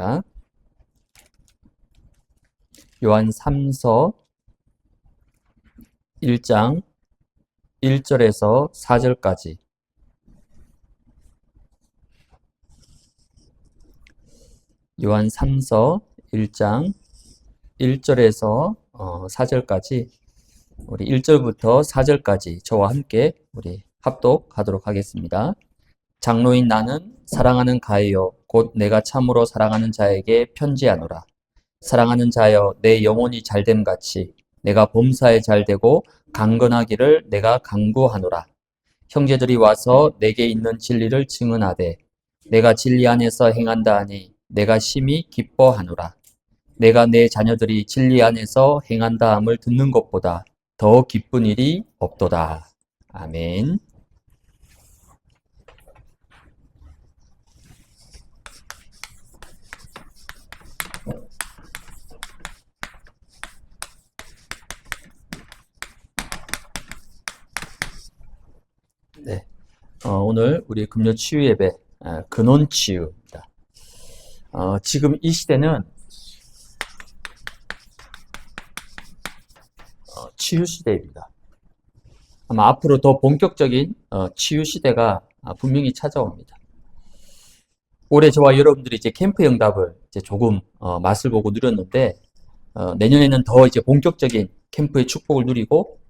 자, 요한 3서 1장 1절에서 4절까지. 요한 3서 1장 1절에서 4절까지, 우리 1절부터 4절까지 저와 함께 우리 합독하도록 하겠습니다. 장로인 나는 사랑하는 가이요 곧 내가 참으로 사랑하는 자에게 편지하노라. 사랑하는 자여, 내 영혼이 잘됨 같이 내가 범사에 잘되고 강건하기를 내가 간구하노라. 형제들이 와서 내게 있는 진리를 증언하되 내가 진리 안에서 행한다 하니 내가 심히 기뻐하노라. 내가 내 자녀들이 진리 안에서 행한다 함을 듣는 것보다 더 기쁜 일이 없도다. 아멘. 네, 오늘 우리 금요 치유 예배 근원 치유입니다. 지금 이 시대는 치유 시대입니다. 아마 앞으로 더 본격적인 치유 시대가 분명히 찾아옵니다. 올해 저와 여러분들이 이제 캠프 응답을 이제 조금 맛을 보고 누렸는데, 내년에는 더 이제 본격적인 캠프의 축복을 누리고,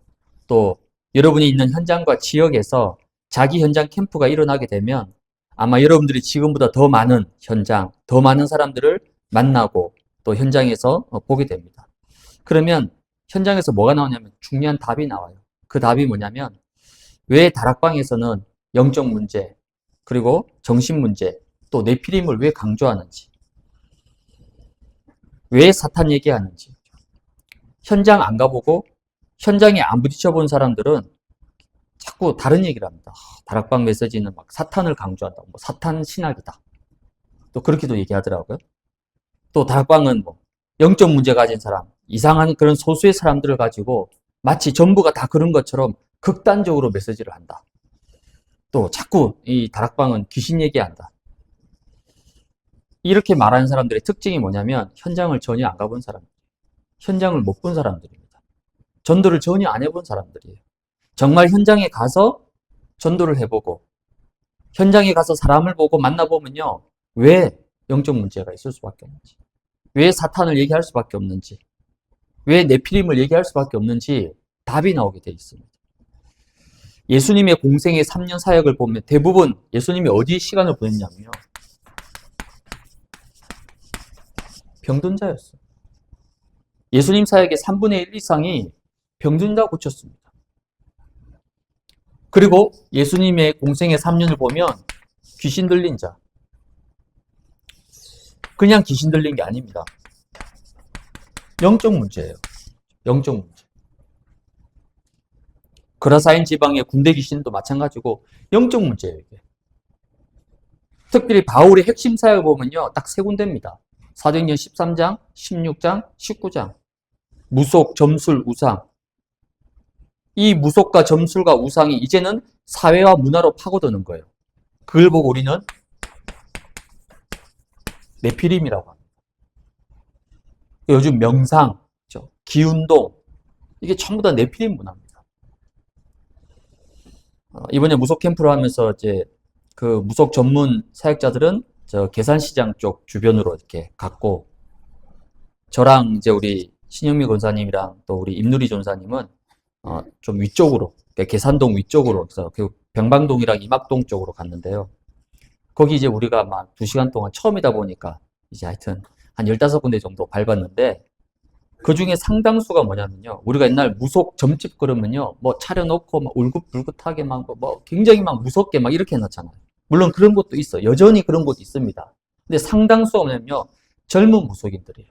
또 여러분이 있는 현장과 지역에서 자기 현장 캠프가 일어나게 되면 아마 여러분들이 지금보다 더 많은 현장, 더 많은 사람들을 만나고 또 현장에서 보게 됩니다. 그러면 현장에서 뭐가 나오냐면 중요한 답이 나와요. 그 답이 뭐냐면, 왜 다락방에서는 영적 문제, 그리고 정신 문제, 또 네피림을 왜 강조하는지, 왜 사탄 얘기하는지. 현장 안 가보고 현장에 안 부딪혀 본 사람들은 자꾸 다른 얘기를 합니다. 다락방 메시지는 막 사탄을 강조한다. 뭐 사탄 신학이다. 또 그렇게도 얘기하더라고요. 또 다락방은 뭐 영적 문제 가진 사람, 이상한 그런 소수의 사람들을 가지고 마치 전부가 다 그런 것처럼 극단적으로 메시지를 한다. 또 자꾸 이 다락방은 귀신 얘기한다. 이렇게 말하는 사람들의 특징이 뭐냐면 현장을 전혀 안 가본 사람들, 현장을 못 본 사람들입니다. 전도를 전혀 안 해본 사람들이에요. 정말 현장에 가서 전도를 해보고 현장에 가서 사람을 보고 만나보면요, 왜 영적 문제가 있을 수밖에 없는지, 왜 사탄을 얘기할 수밖에 없는지, 왜 네피림을 얘기할 수밖에 없는지 답이 나오게 돼 있습니다. 예수님의 공생의 3년 사역을 보면 대부분 예수님이 어디에 시간을 보냈냐면요, 병든 자였어요. 예수님 사역의 3분의 1 이상이 병든 자 고쳤습니다. 그리고 예수님의 공생의 3년을 보면 귀신 들린 자, 그냥 귀신 들린 게 아닙니다. 영적 문제예요. 영적 문제. 그라사인 지방의 군대 귀신도 마찬가지고 영적 문제예요, 이게. 특별히 바울의 핵심 사역을 보면요, 딱 세 군데입니다. 사도행전 13장, 16장, 19장. 무속, 점술, 우상. 이 무속과 점술과 우상이 이제는 사회와 문화로 파고드는 거예요. 그걸 보고 우리는 네피림이라고 합니다. 요즘 명상, 기운동, 이게 전부 다 네피림 문화입니다. 이번에 무속 캠프를 하면서 이제 그 무속 전문 사역자들은 저 계산시장 쪽 주변으로 이렇게 갔고, 저랑 이제 우리 신영미 권사님이랑 또 우리 임누리 전사님은 좀 위쪽으로, 계산동 위쪽으로, 그래서 그 병방동이랑 이막동 쪽으로 갔는데요. 거기 이제 우리가 막 2시간 동안 처음이다 보니까 이제 하여튼 한 15군데 정도 밟았는데, 그 중에 상당수가 뭐냐면요, 우리가 옛날 무속 점집 그러면요, 뭐 차려놓고 막 울긋불긋하게 막 뭐 굉장히 막 무섭게 막 이렇게 해놨잖아요. 물론 그런 곳도 있어요. 여전히 그런 곳도 있습니다. 근데 상당수가 뭐냐면요, 젊은 무속인들이에요.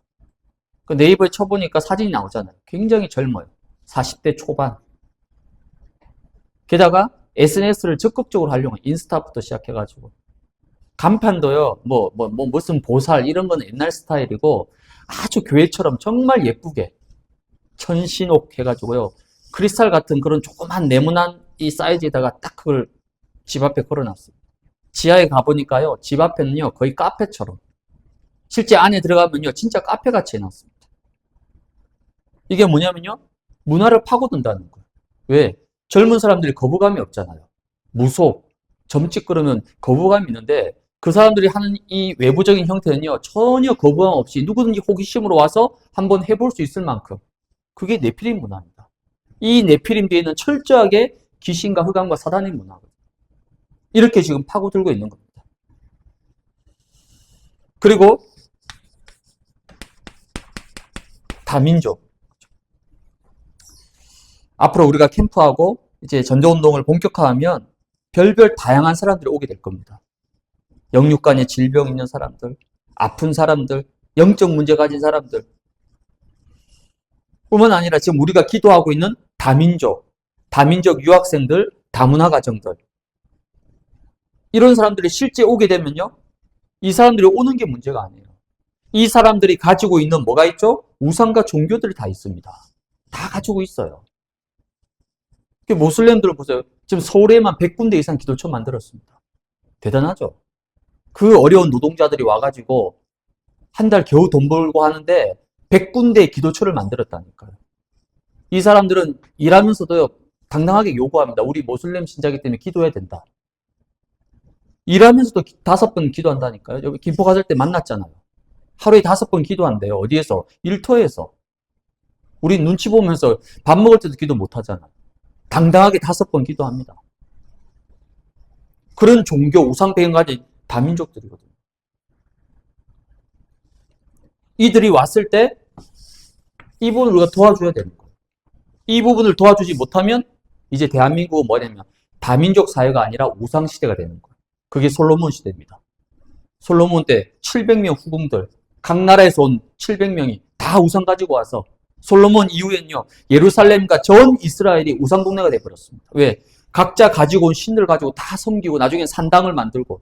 그 네이버에 쳐보니까 사진이 나오잖아요. 굉장히 젊어요. 40대 초반. 게다가 SNS를 적극적으로 활용해. 인스타부터 시작해가지고. 간판도요, 무슨 보살, 이런 건 옛날 스타일이고, 아주 교회처럼 정말 예쁘게, 천신옥 해가지고요, 크리스탈 같은 그런 조그만 네모난 이 사이즈에다가 딱 그걸 집 앞에 걸어놨어요. 지하에 가보니까요, 집 앞에는요, 거의 카페처럼. 실제 안에 들어가면요, 진짜 카페같이 해놨습니다. 이게 뭐냐면요, 문화를 파고든다는 거예요. 왜? 젊은 사람들이 거부감이 없잖아요. 무속, 점찍 그러면 거부감이 있는데 그 사람들이 하는 이 외부적인 형태는요, 전혀 거부감 없이 누구든지 호기심으로 와서 한번 해볼 수 있을 만큼 그게 네피림 문화입니다. 이 네피림 뒤에는 철저하게 귀신과 흑암과 사단의 문화거든요. 이렇게 지금 파고들고 있는 겁니다. 그리고 다민족. 앞으로 우리가 캠프하고 이제 전도운동을 본격화하면 별별 다양한 사람들이 오게 될 겁니다. 영육간에 질병 있는 사람들, 아픈 사람들, 영적 문제 가진 사람들. 뿐만 아니라 지금 우리가 기도하고 있는 다민족 유학생들, 다문화 가정들. 이런 사람들이 실제 오게 되면요, 이 사람들이 오는 게 문제가 아니에요. 이 사람들이 가지고 있는 뭐가 있죠? 우상과 종교들이 다 있습니다. 다 가지고 있어요. 모슬렘들 보세요. 지금 서울에만 100군데 이상 기도처 만들었습니다. 대단하죠? 그 어려운 노동자들이 와가지고 한 달 겨우 돈 벌고 하는데 100군데 기도처를 만들었다니까요. 이 사람들은 일하면서도 당당하게 요구합니다. 우리 모슬렘 신자이기 때문에 기도해야 된다. 일하면서도 5번 기도한다니까요. 여기 김포 가실 때 만났잖아요. 하루에 5번 기도한대요. 어디에서? 일터에서. 우리 눈치 보면서 밥 먹을 때도 기도 못 하잖아요. 당당하게 5번 기도합니다. 그런 종교, 우상 배경 가진 다민족들이거든요. 이들이 왔을 때 이 부분을 우리가 도와줘야 되는 거예요. 이 부분을 도와주지 못하면 이제 대한민국은 뭐냐면 다민족 사회가 아니라 우상 시대가 되는 거예요. 그게 솔로몬 시대입니다. 솔로몬 때 700명 후궁들, 각 나라에서 온 700명이 다 우상 가지고 와서 솔로몬 이후엔요, 예루살렘과 전 이스라엘이 우상 동네가 돼버렸습니다. 왜? 각자 가지고 온 신들 가지고 다 섬기고 나중엔 산당을 만들고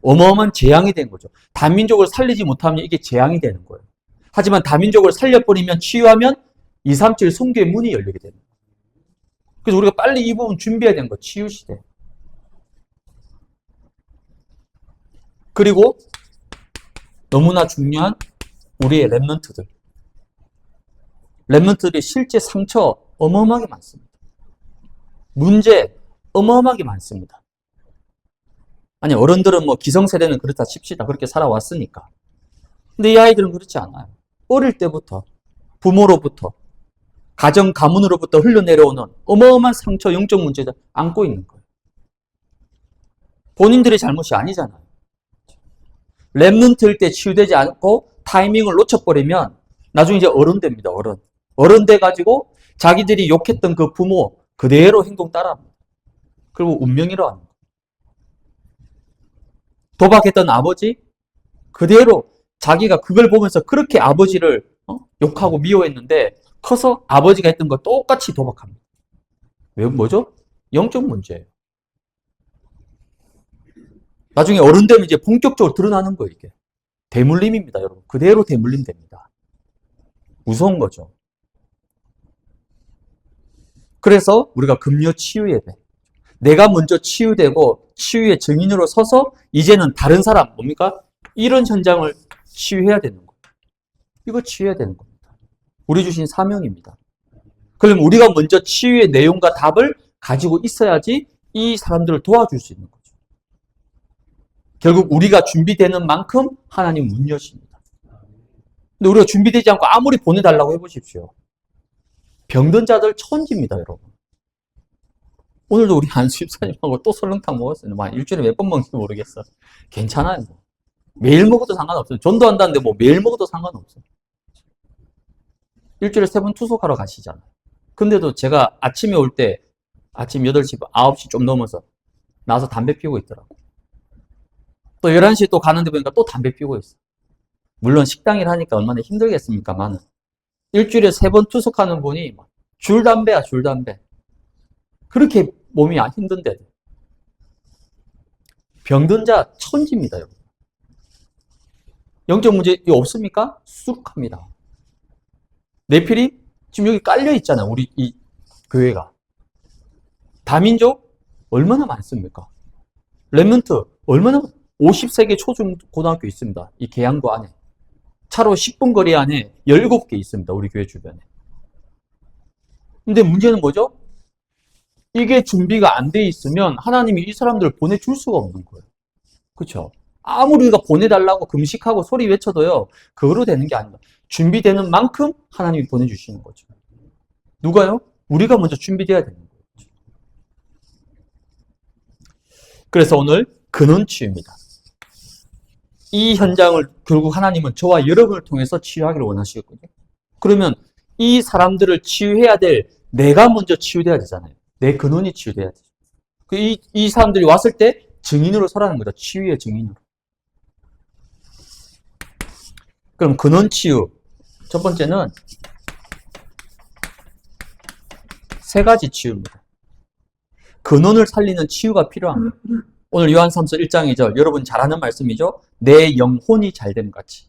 어마어마한 재앙이 된 거죠. 다민족을 살리지 못하면 이게 재앙이 되는 거예요. 하지만 다민족을 살려버리면, 치유하면 237 선교의 문이 열리게 됩니다. 그래서 우리가 빨리 이 부분 준비해야 되는 거예요. 치유 시대. 그리고 너무나 중요한 우리의 랩런트들. 랩런트들이 실제 상처 어마어마하게 많습니다. 문제 어마어마하게 많습니다. 아니, 어른들은 뭐 기성세대는 그렇다 칩시다. 그렇게 살아왔으니까. 근데 이 아이들은 그렇지 않아요. 어릴 때부터 부모로부터 가정 가문으로부터 흘러내려오는 어마어마한 상처, 영적 문제를 안고 있는 거예요. 본인들의 잘못이 아니잖아요. 랩런트일 때 치유되지 않고 타이밍을 놓쳐버리면 나중에 이제 어른 됩니다. 어른 돼가지고 자기들이 욕했던 그 부모 그대로 행동 따라합니다. 그리고 운명이라고 하는 거예요. 도박했던 아버지 그대로 자기가 그걸 보면서 그렇게 아버지를 욕하고 미워했는데 커서 아버지가 했던 거 똑같이 도박합니다. 왜, 뭐죠? 영적 문제예요. 나중에 어른 되면 이제 본격적으로 드러나는 거예요, 이게. 대물림입니다, 여러분. 그대로 대물림 됩니다. 무서운 거죠. 그래서 우리가 금요 치유 예배. 내가 먼저 치유되고 치유의 증인으로 서서 이제는 다른 사람, 뭡니까? 이런 현장을 치유해야 되는 거예요. 이거 치유해야 되는 겁니다. 우리 주신 사명입니다. 그럼 우리가 먼저 치유의 내용과 답을 가지고 있어야지 이 사람들을 도와줄 수 있는 거죠. 결국 우리가 준비되는 만큼 하나님 문 여십니다. 근데 우리가 준비되지 않고 아무리 보내달라고 해보십시오. 병든 자들 천지입니다, 여러분. 오늘도 우리 안수 집사님하고 또 설렁탕 먹었어요. 일주일에 몇 번 먹는지 모르겠어. 괜찮아요. 매일 먹어도 상관없어요. 전도한다는데 뭐 매일 먹어도 상관없어요. 일주일에 3번 투석하러 가시잖아요. 근데도 제가 아침에 올 때 아침 8시, 9시 좀 넘어서 나와서 담배 피우고 있더라고요. 또 11시에 또 가는데 보니까 또 담배 피우고 있어요. 물론 식당 일 하니까 얼마나 힘들겠습니까만 일주일에 3번 투석하는 분이 줄담배야, 줄담배. 그렇게 몸이 힘든데 병든 자 천지입니다, 여러분. 영적 문제 없습니까? 수룩합니다. 네피림 지금 여기 깔려 있잖아요. 우리 이 교회가. 다민족 얼마나 많습니까? 랩런트 얼마나 50세계 초중고등학교 있습니다. 이 계양구 안에. 차로 10분 거리 안에 17개 있습니다. 우리 교회 주변에. 근데 문제는 뭐죠? 이게 준비가 안 돼 있으면 하나님이 이 사람들을 보내줄 수가 없는 거예요. 그렇죠? 아무리 우리가 보내달라고 금식하고 소리 외쳐도요. 그거로 되는 게 아닙니다. 준비되는 만큼 하나님이 보내주시는 거죠. 누가요? 우리가 먼저 준비돼야 되는 거죠. 그래서 오늘 근원치유입니다. 이 현장을 결국 하나님은 저와 여러분을 통해서 치유하기를 원하시거든요. 그러면 이 사람들을 치유해야 될 내가 먼저 치유돼야 되잖아요. 내 근원이 치유돼야 되죠. 이 사람들이 왔을 때 증인으로 서라는 거다. 치유의 증인으로. 그럼 근원 치유. 첫 번째는 세 가지 치유입니다. 근원을 살리는 치유가 필요합니다. 오늘 요한삼서 1장 2절 여러분 잘 아는 말씀이죠. 내 영혼이 잘 되는 같이.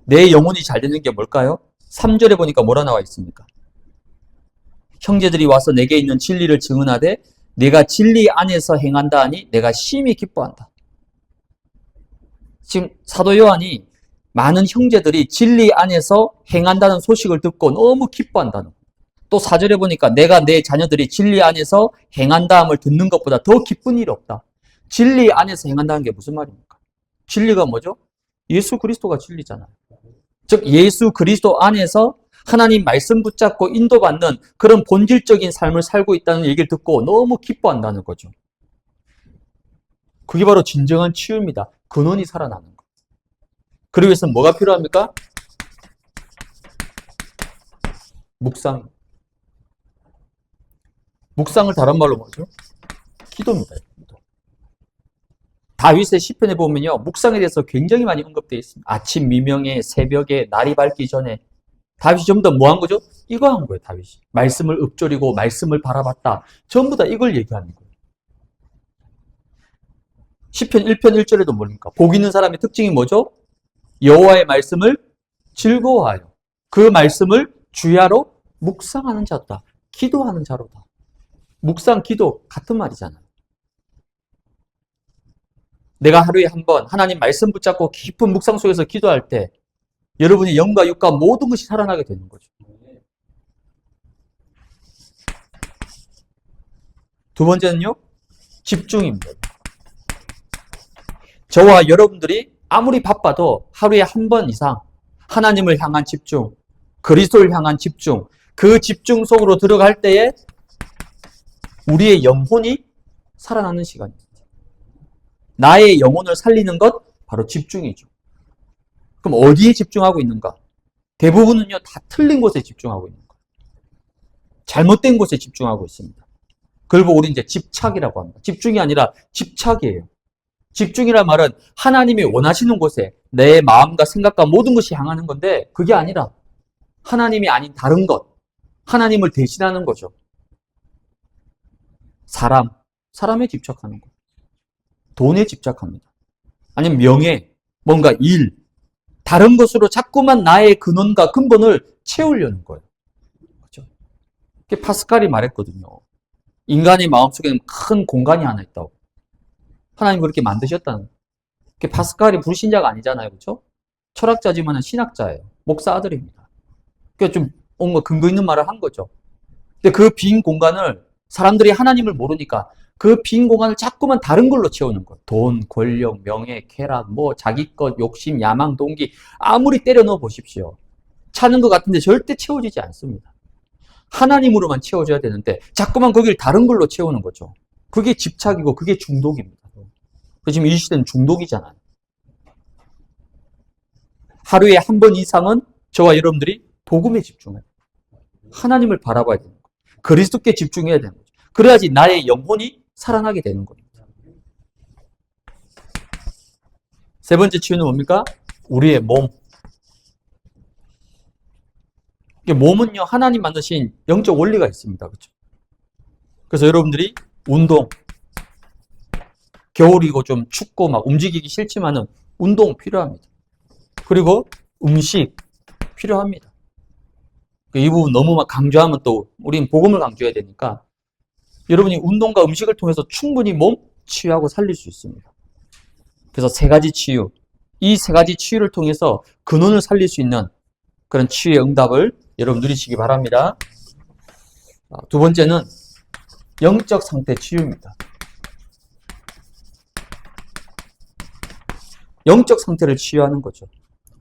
내 영혼이 잘 되는 게 뭘까요? 3절에 보니까 뭐라 나와 있습니까? 형제들이 와서 내게 있는 진리를 증언하되 내가 진리 안에서 행한다 하니 내가 심히 기뻐한다. 지금 사도 요한이 많은 형제들이 진리 안에서 행한다는 소식을 듣고 너무 기뻐한다는 거예요. 또 4절에 보니까 내가 내 자녀들이 진리 안에서 행한다함을 듣는 것보다 더 기쁜 일이 없다. 진리 안에서 행한다는 게 무슨 말입니까? 진리가 뭐죠? 예수 그리스도가 진리잖아요. 즉 예수 그리스도 안에서 하나님 말씀 붙잡고 인도받는 그런 본질적인 삶을 살고 있다는 얘기를 듣고 너무 기뻐한다는 거죠. 그게 바로 진정한 치유입니다. 근원이 살아나는 거. 그러기 위해서는 뭐가 필요합니까? 묵상. 묵상을 다른 말로 뭐죠? 기도입니다. 기도. 다윗의 시편에 보면요. 묵상에 대해서 굉장히 많이 언급되어 있습니다. 아침, 미명에, 새벽에, 날이 밝기 전에. 다윗이 전부 다 뭐 한 거죠? 이거 한 거예요, 다윗이. 말씀을 읊조리고 말씀을 바라봤다. 전부 다 이걸 얘기하는 거예요. 시편 1편 1절에도 뭡니까? 복 있는 사람의 특징이 뭐죠? 여호와의 말씀을 즐거워하여 그 말씀을 주야로 묵상하는 자다. 기도하는 자로다. 묵상, 기도 같은 말이잖아요. 내가 하루에 한 번 하나님 말씀 붙잡고 깊은 묵상 속에서 기도할 때 여러분의 영과 육과 모든 것이 살아나게 되는 거죠. 두 번째는요, 집중입니다. 저와 여러분들이 아무리 바빠도 하루에 한 번 이상 하나님을 향한 집중, 그리스도를 향한 집중, 그 집중 속으로 들어갈 때에 우리의 영혼이 살아나는 시간입니다. 나의 영혼을 살리는 것, 바로 집중이죠. 그럼 어디에 집중하고 있는가? 대부분은요, 다 틀린 곳에 집중하고 있는 거예요. 잘못된 곳에 집중하고 있습니다. 그걸 보고 우리 이제 집착이라고 합니다. 집중이 아니라 집착이에요. 집중이란 말은 하나님이 원하시는 곳에 내 마음과 생각과 모든 것이 향하는 건데 그게 아니라 하나님이 아닌 다른 것, 하나님을 대신하는 거죠. 사람에 집착하는 거. 돈에 집착합니다. 아니면 명예, 뭔가 일, 다른 것으로 자꾸만 나의 근원과 근본을 채우려는 거예요. 그렇죠? 그게 파스칼이 말했거든요. 인간의 마음속에는 큰 공간이 하나 있다고. 하나님 그렇게 만드셨다는 거예요. 그게 파스칼이 불신자가 아니잖아요. 그렇죠? 철학자지만 신학자예요. 목사 아들입니다. 그러니까 좀 뭔가 근거 있는 말을 한 거죠. 근데 그 빈 공간을 사람들이 하나님을 모르니까 그 빈 공간을 자꾸만 다른 걸로 채우는 거예요. 돈, 권력, 명예, 쾌락, 자기 것, 욕심, 야망, 동기 아무리 때려 넣어 보십시오. 차는 것 같은데 절대 채워지지 않습니다. 하나님으로만 채워져야 되는데 자꾸만 거기를 다른 걸로 채우는 거죠. 그게 집착이고 그게 중독입니다. 지금 이 시대는 중독이잖아요. 하루에 한 번 이상은 저와 여러분들이 복음에 집중해요. 하나님을 바라봐야 되는 거예요. 그리스도께 집중해야 되는 거죠. 그래야지 나의 영혼이 살아나게 되는 겁니다. 세 번째 치유는 뭡니까? 우리의 몸. 몸은요, 하나님 만드신 영적 원리가 있습니다. 그렇죠? 그래서 여러분들이 운동, 겨울이고 좀 춥고 막 움직이기 싫지만은 운동 필요합니다. 그리고 음식 필요합니다. 이 부분 너무 막 강조하면 또 우리는 복음을 강조해야 되니까 여러분이 운동과 음식을 통해서 충분히 몸 치유하고 살릴 수 있습니다. 그래서 세 가지 치유. 이 세 가지 치유를 통해서 근원을 살릴 수 있는 그런 치유의 응답을 여러분 누리시기 바랍니다. 두 번째는 영적 상태 치유입니다. 영적 상태를 치유하는 거죠.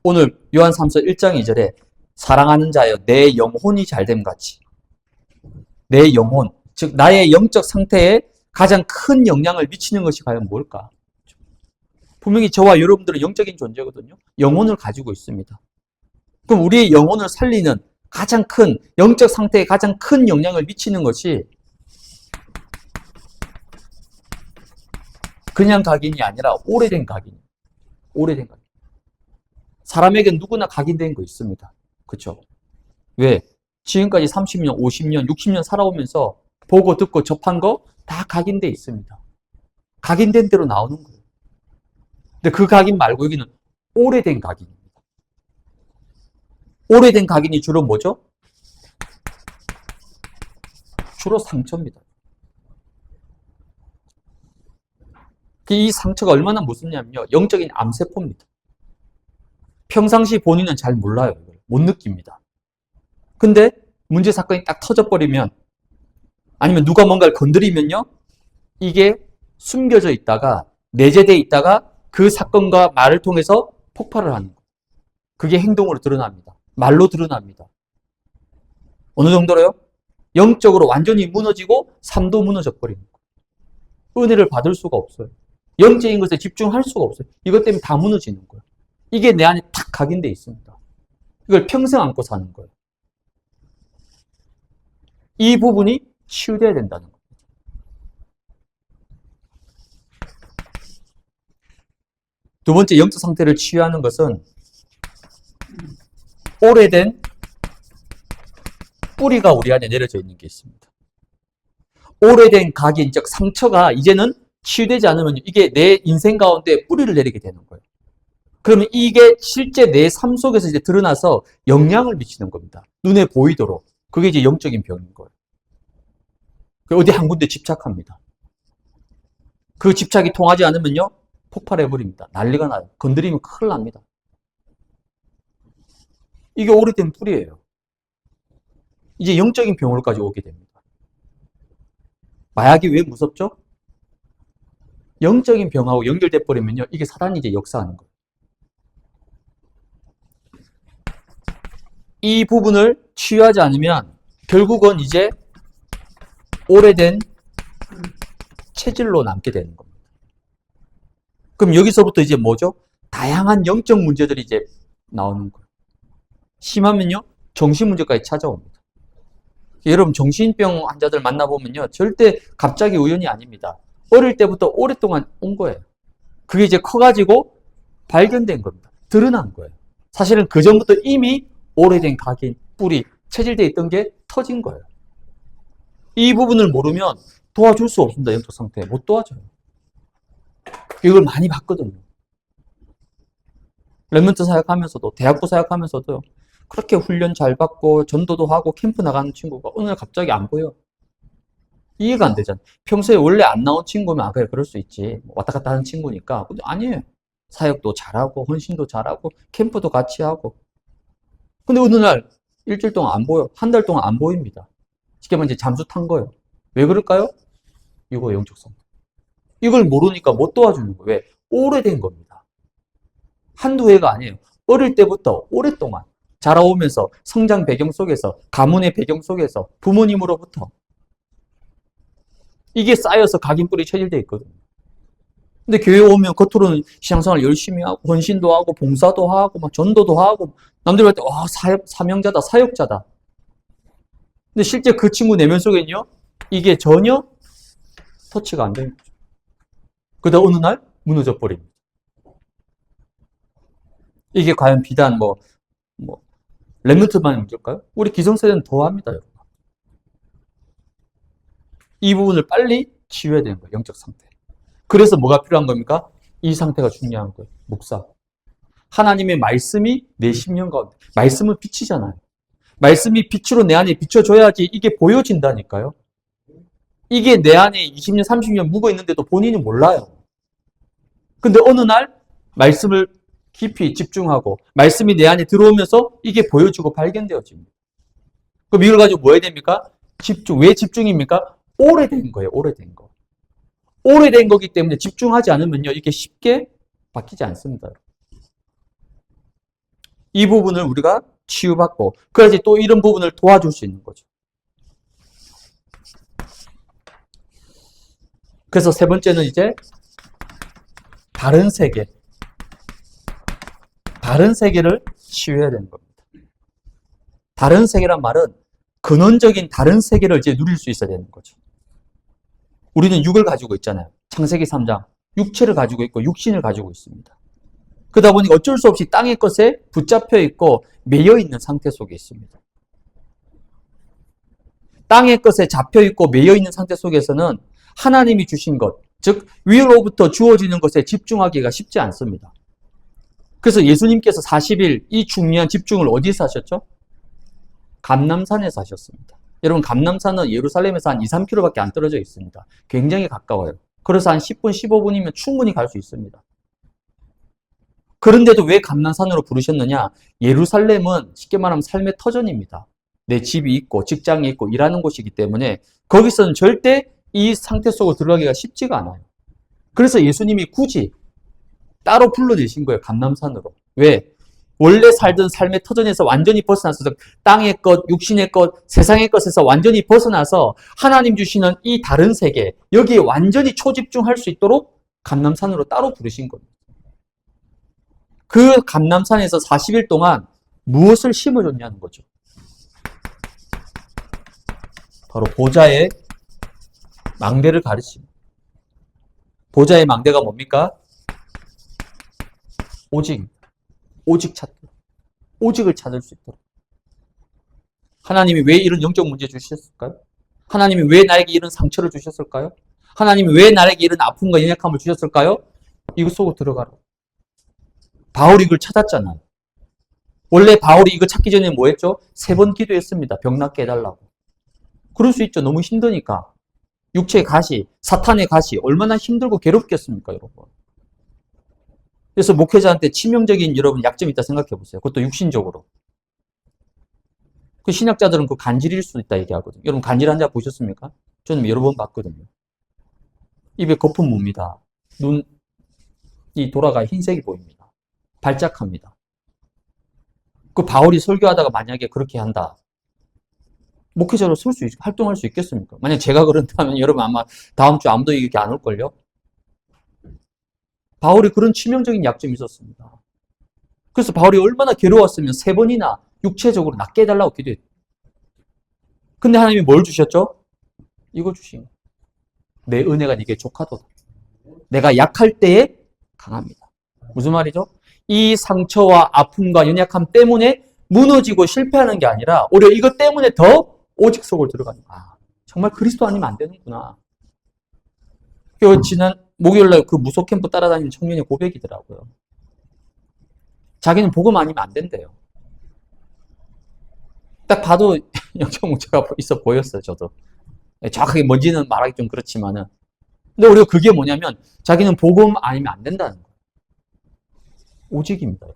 오늘 요한 3서 1장 2절에 사랑하는 자여 내 영혼이 잘됨 같이 내 영혼, 즉 나의 영적 상태에 가장 큰 영향을 미치는 것이 과연 뭘까? 분명히 저와 여러분들은 영적인 존재거든요. 영혼을 가지고 있습니다. 그럼 우리의 영혼을 살리는 가장 큰 영적 상태에 가장 큰 영향을 미치는 것이 그냥 각인이 아니라 오래된 각인. 오래된 각인. 사람에게 누구나 각인된 거 있습니다. 그렇죠? 왜? 지금까지 30년, 50년, 60년 살아오면서 보고 듣고 접한 거 다 각인돼 있습니다. 각인된 대로 나오는 거예요. 근데 그 각인 말고 여기는 오래된 각인입니다. 오래된 각인이 주로 뭐죠? 주로 상처입니다. 이 상처가 얼마나 무섭냐면요. 영적인 암세포입니다. 평상시 본인은 잘 몰라요. 못 느낍니다. 근데 문제 사건이 딱 터져버리면 아니면 누가 뭔가를 건드리면요. 이게 숨겨져 있다가 내재되어 있다가 그 사건과 말을 통해서 폭발을 하는 거예요. 그게 행동으로 드러납니다. 말로 드러납니다. 어느 정도로요? 영적으로 완전히 무너지고 삶도 무너져 버리는 거예요. 은혜를 받을 수가 없어요. 영적인 것에 집중할 수가 없어요. 이것 때문에 다 무너지는 거예요. 이게 내 안에 탁 각인돼 있습니다. 이걸 평생 안고 사는 거예요. 이 부분이 치유돼야 된다는 겁니다. 두 번째 영적 상태를 치유하는 것은 오래된 뿌리가 우리 안에 내려져 있는 게 있습니다. 오래된 각인, 즉 상처가 이제는 치유되지 않으면 이게 내 인생 가운데 뿌리를 내리게 되는 거예요. 그러면 이게 실제 내 삶 속에서 이제 드러나서 영향을 미치는 겁니다. 눈에 보이도록. 그게 이제 영적인 병인 거예요. 어디 한 군데 집착합니다. 그 집착이 통하지 않으면요, 폭발해버립니다. 난리가 나요. 건드리면 큰일 납니다. 이게 오래된 뿌리예요. 이제 영적인 병으로까지 오게 됩니다. 마약이 왜 무섭죠? 영적인 병하고 연결돼 버리면요, 이게 사단이 이제 역사하는 거예요. 이 부분을 치유하지 않으면 결국은 이제 오래된 체질로 남게 되는 겁니다. 그럼 여기서부터 이제 뭐죠? 다양한 영적 문제들이 이제 나오는 거예요. 심하면요, 정신 문제까지 찾아옵니다. 여러분 정신병 환자들 만나보면요, 절대 갑자기 우연이 아닙니다. 어릴 때부터 오랫동안 온 거예요. 그게 이제 커가지고 발견된 겁니다. 드러난 거예요. 사실은 그 전부터 이미 오래된 각인, 뿌리, 체질되어 있던 게 터진 거예요. 이 부분을 모르면 도와줄 수 없습니다. 영적 상태에 못 도와줘요. 이걸 많이 봤거든요. 랩런트 사역하면서도, 대학부 사역하면서도 그렇게 훈련 잘 받고 전도도 하고 캠프 나가는 친구가 어느 날 갑자기 안 보여. 이해가 안 되잖아요. 평소에 원래 안 나온 친구면 그래 그럴 수 있지. 왔다 갔다 하는 친구니까. 근데 아니에요. 사역도 잘하고 헌신도 잘하고 캠프도 같이 하고. 근데 어느 날 일주일 동안 안 보여. 한 달 동안 안 보입니다. 쉽게 말하면 이제 잠수 탄 거예요. 왜 그럴까요? 이거 영적 상태. 이걸 모르니까 못 도와주는 거예요. 왜? 오래된 겁니다. 한두 해가 아니에요. 어릴 때부터 오랫동안 자라오면서 성장 배경 속에서, 가문의 배경 속에서, 부모님으로부터 이게 쌓여서 각인뿌리 체질되어 있거든요. 근데 교회 오면 겉으로는 신앙생활 열심히 하고 헌신도 하고 봉사도 하고 막 전도도 하고 남들 볼 때 와, 사명자다, 사역자다. 근데 실제 그 친구 내면 속에는요, 이게 전혀 터치가 안 되는 거죠. 그러다 어느 날 무너져 버립니다. 이게 과연 비단 랩런트만의 문제일까요? 우리 기성세대는 더 합니다, 여러분. 이 부분을 빨리 치유해야 되는 거예요, 영적 상태. 그래서 뭐가 필요한 겁니까? 이 상태가 중요한 거예요, 목사. 하나님의 말씀이 내 심령 가운데, 말씀은 빛이잖아요. 말씀이 빛으로 내 안에 비춰줘야지 이게 보여진다니까요. 이게 내 안에 20년, 30년 묵어 있는데도 본인이 몰라요. 근데 어느 날 말씀을 깊이 집중하고 말씀이 내 안에 들어오면서 이게 보여지고 발견되어집니다. 그럼 이걸 가지고 뭐 해야 됩니까? 집중. 왜 집중입니까? 오래된 거예요. 오래된 거. 오래된 거기 때문에 집중하지 않으면요. 이게 쉽게 바뀌지 않습니다. 이 부분을 우리가 치유받고 그래야지 또 이런 부분을 도와줄 수 있는 거죠. 그래서 세 번째는 이제 다른 세계. 다른 세계를 치유해야 되는 겁니다. 다른 세계란 말은 근원적인 다른 세계를 이제 누릴 수 있어야 되는 거죠. 우리는 육을 가지고 있잖아요. 창세기 3장. 육체를 가지고 있고 육신을 가지고 있습니다. 그러다 보니 어쩔 수 없이 땅의 것에 붙잡혀 있고 매여 있는 상태 속에 있습니다. 땅의 것에 잡혀 있고 매여 있는 상태 속에서는 하나님이 주신 것, 즉 위로부터 주어지는 것에 집중하기가 쉽지 않습니다. 그래서 예수님께서 40일 이 중요한 집중을 어디서 하셨죠? 감람산에서 하셨습니다. 여러분 감람산은 예루살렘에서 한 2, 3km밖에 안 떨어져 있습니다. 굉장히 가까워요. 그래서 한 10분, 15분이면 충분히 갈 수 있습니다. 그런데도 왜 감람산으로 부르셨느냐? 예루살렘은 쉽게 말하면 삶의 터전입니다. 내 집이 있고 직장이 있고 일하는 곳이기 때문에 거기서는 절대 이 상태 속으로 들어가기가 쉽지가 않아요. 그래서 예수님이 굳이 따로 불러내신 거예요. 감람산으로. 왜? 원래 살던 삶의 터전에서 완전히 벗어나서 땅의 것, 육신의 것, 세상의 것에서 완전히 벗어나서 하나님 주시는 이 다른 세계, 여기에 완전히 초집중할 수 있도록 감람산으로 따로 부르신 겁니다. 그 감람산에서 40일 동안 무엇을 심어줬냐는 거죠. 바로 보좌의 망대를 가르칩니다. 보좌의 망대가 뭡니까? 오직 찾도록. 오직을 찾을 수 있도록. 하나님이 왜 이런 영적 문제 주셨을까요? 하나님이 왜 나에게 이런 상처를 주셨을까요? 하나님이 왜 나에게 이런 아픔과 연약함을 주셨을까요? 이것 속으로 들어가라. 바울이 이걸 찾았잖아요. 원래 바울이 이거 찾기 전에 뭐 했죠? 3번 기도했습니다. 병 낫게 해달라고. 그럴 수 있죠. 너무 힘드니까. 육체의 가시, 사탄의 가시 얼마나 힘들고 괴롭겠습니까, 여러분? 그래서 목회자한테 치명적인 여러분 약점이 있다 생각해 보세요. 그것도 육신적으로. 그 신약자들은 그 간질일 수 있다 얘기하거든요. 여러분 간질 환자 보셨습니까? 저는 여러 번 봤거든요. 입에 거품 뭡니다. 눈이 돌아가 흰색이 보입니다. 발작합니다. 그 바울이 설교하다가 만약에 그렇게 한다. 목회자로 활동할 수 있겠습니까? 만약 제가 그런다면 여러분 아마 다음 주 아무도 이렇게 안 올걸요? 바울이 그런 치명적인 약점이 있었습니다. 그래서 바울이 얼마나 괴로웠으면 3번이나 육체적으로 낫게 해달라고 기도했죠. 근데 하나님이 뭘 주셨죠? 이거 주신 거예요. 내 은혜가 네게 족하도다. 내가 약할 때에 강합니다. 무슨 말이죠? 이 상처와 아픔과 연약함 때문에 무너지고 실패하는 게 아니라 오히려 이것 때문에 더 오직 속으로 들어가는 거야. 정말 그리스도 아니면 안 되는구나. 지난 목요일날 그 무속 캠프 따라다니는 청년의 고백이더라고요. 자기는 복음 아니면 안 된대요. 딱 봐도 영적 문제가 있어 보였어요, 저도. 정확하게 뭔지는 말하기 좀 그렇지만은. 근데 우리가 그게 뭐냐면 자기는 복음 아니면 안 된다는 거예요. 오직입니다.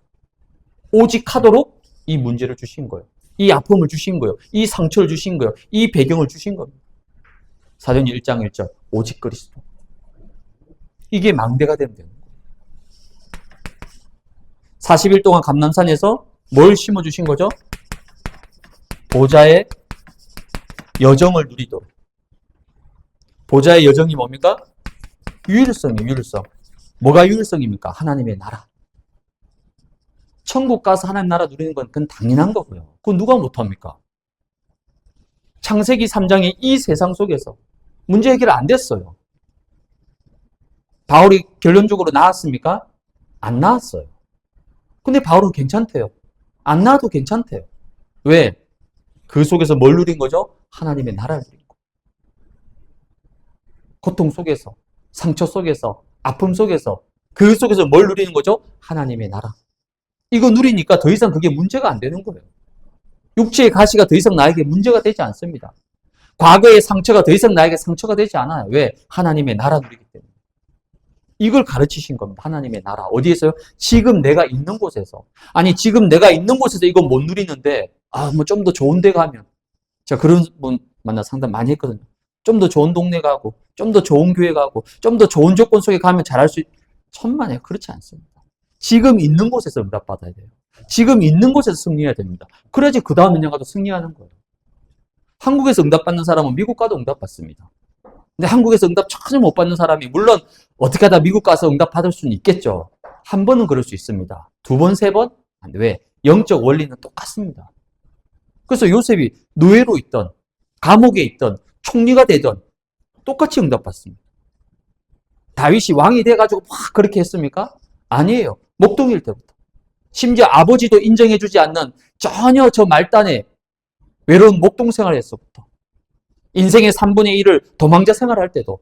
오직하도록 이 문제를 주신 거예요. 이 아픔을 주신 거예요. 이 상처를 주신 거예요. 이 배경을 주신 겁니다. 사도행전 1장 1절 오직 그리스도. 이게 망대가 되면 되는 거예요. 40일 동안 감람산에서 뭘 심어주신 거죠? 보좌의 여정을 누리도록. 보좌의 여정이 뭡니까? 유일성이에요. 유일성. 뭐가 유일성입니까? 하나님의 나라. 천국 가서 하나님 나라 누리는 건 그건 당연한 거고요. 그건 누가 못합니까? 창세기 3장의 이 세상 속에서 문제 해결 안 됐어요. 바울이 결론적으로 나았습니까? 안 나았어요. 근데 바울은 괜찮대요. 안 나아도 괜찮대요. 왜? 그 속에서 뭘 누린 거죠? 하나님의 나라를 누린 거. 고통 속에서, 상처 속에서, 아픔 속에서, 그 속에서 뭘 누리는 거죠? 하나님의 나라. 이거 누리니까 더 이상 그게 문제가 안 되는 거예요. 육체의 가시가 더 이상 나에게 문제가 되지 않습니다. 과거의 상처가 더 이상 나에게 상처가 되지 않아요. 왜? 하나님의 나라 누리기 때문에. 이걸 가르치신 겁니다. 하나님의 나라. 어디에서요? 지금 내가 있는 곳에서. 아니, 지금 내가 있는 곳에서 이거 못 누리는데, 뭐 좀 더 좋은 데 가면. 제가 그런 분 만나 상담 많이 했거든요. 좀 더 좋은 동네 가고, 좀 더 좋은 교회 가고, 좀 더 좋은 조건 속에 가면 잘할 수 천만에 그렇지 않습니다. 지금 있는 곳에서 응답받아야 돼요. 지금 있는 곳에서 승리해야 됩니다. 그래야지 그 다음 은행 가도 승리하는 거예요. 한국에서 응답받는 사람은 미국 가도 응답받습니다. 근데 한국에서 응답 전혀 못 받는 사람이 물론 어떻게 하다 미국 가서 응답 받을 수는 있겠죠. 한 번은 그럴 수 있습니다. 두 번, 세 번? 안 돼. 왜? 영적 원리는 똑같습니다. 그래서 요셉이 노예로 있던, 감옥에 있던, 총리가 되던 똑같이 응답받습니다. 다윗이 왕이 돼가지고 막 그렇게 했습니까? 아니에요. 목동일 때부터. 심지어 아버지도 인정해주지 않는 전혀 저 말단에 외로운 목동 생활에서부터 인생의 3분의 1을 도망자 생활할 때도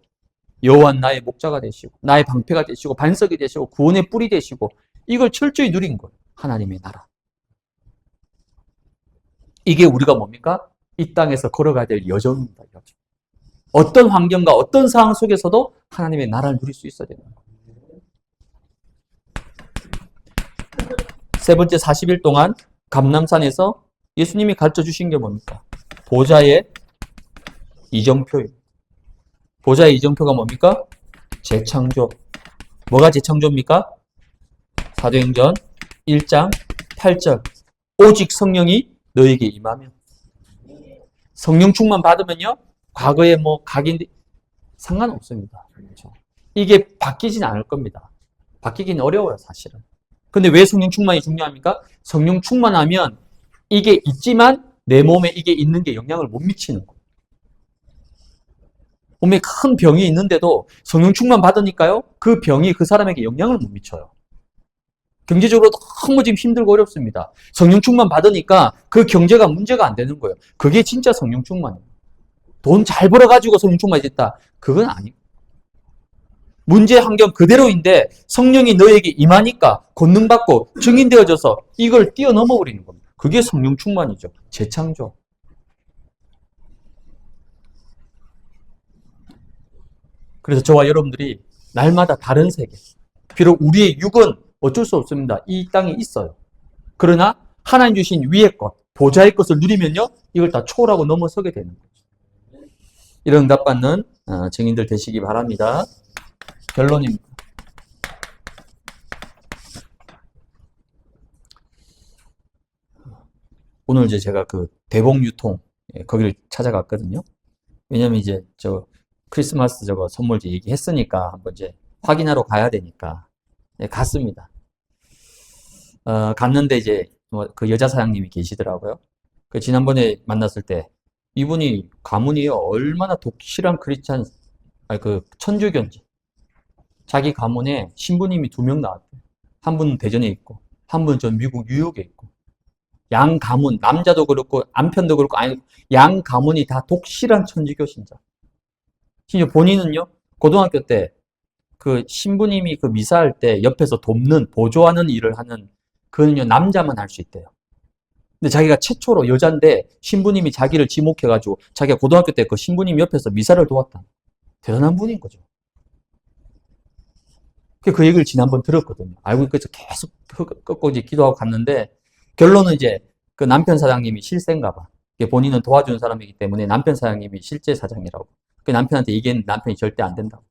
여호와 나의 목자가 되시고 나의 방패가 되시고 반석이 되시고 구원의 뿔이 되시고 이걸 철저히 누린 거예요. 하나님의 나라. 이게 우리가 뭡니까? 이 땅에서 걸어가야 될 여정입니다. 여정. 어떤 환경과 어떤 상황 속에서도 하나님의 나라를 누릴 수 있어야 되는 거예요. 세 번째 40일 동안 감람산에서 예수님이 가르쳐 주신 게 뭡니까? 보좌의 이정표입니다. 보좌의 이정표가 뭡니까? 재창조. 뭐가 재창조입니까? 사도행전 1장 8절. 오직 성령이 너에게 임하면. 성령 충만 받으면요. 과거에 뭐 각인 상관없습니다. 그렇죠? 이게 바뀌진 않을 겁니다. 바뀌긴 어려워요, 사실은. 근데 왜 성령 충만이 중요합니까? 성령 충만하면 이게 있지만 내 몸에 이게 있는 게 영향을 못 미치는 거예요. 몸에 큰 병이 있는데도 성령 충만 받으니까요. 그 병이 그 사람에게 영향을 못 미쳐요. 경제적으로 너무 지금 힘들고 어렵습니다. 성령 충만 받으니까 그 경제가 문제가 안 되는 거예요. 그게 진짜 성령 충만이에요. 돈 잘 벌어가지고 성령 충만이 됐다. 그건 아니고. 문제 환경 그대로인데 성령이 너에게 임하니까 권능받고 증인되어져서 이걸 뛰어넘어 버리는 겁니다. 그게 성령 충만이죠. 재창조. 그래서 저와 여러분들이 날마다 다른 세계. 비록 우리의 육은 어쩔 수 없습니다. 이 땅에 있어요. 그러나 하나님 주신 위의 것, 보좌의 것을 누리면요. 이걸 다 초월하고 넘어서게 되는 거죠. 이런 응답받는 증인들 되시기 바랍니다. 결론입니다. 오늘 이제 제가 그 대복 유통 거기를 찾아갔거든요. 왜냐면 이제 저 크리스마스 저거 선물 얘기했으니까 한번 이제 확인하러 가야 되니까 갔습니다. 갔는데 이제 뭐 그 여자 사장님이 계시더라고요. 그 지난번에 만났을 때 이분이 가문이요 얼마나 독실한 크리스찬 그 천주교인지 자기 가문에 신부님이 2명 나왔대요. 한 분은 대전에 있고 한 분은 전 미국 뉴욕에 있고 양 가문 남자도 그렇고 남편도 그렇고 아니 양 가문이 다 독실한 천주교 신자. 심지어 본인은요 고등학교 때 그 신부님이 그 미사할 때 옆에서 돕는 보조하는 일을 하는 그는요 남자만 할 수 있대요. 근데 자기가 최초로 여잔데 신부님이 자기를 지목해가지고 자기가 고등학교 때 그 신부님 옆에서 미사를 도왔다. 대단한 분인 거죠. 그 얘기를 지난번 들었거든요. 알고 있어서 계속 끝까지 기도하고 갔는데 결론은 이제 그 남편 사장님이 실세인가 봐. 본인은 도와주는 사람이기 때문에 남편 사장님이 실제 사장이라고. 그 남편한테 얘기했는데 남편이 절대 안 된다고.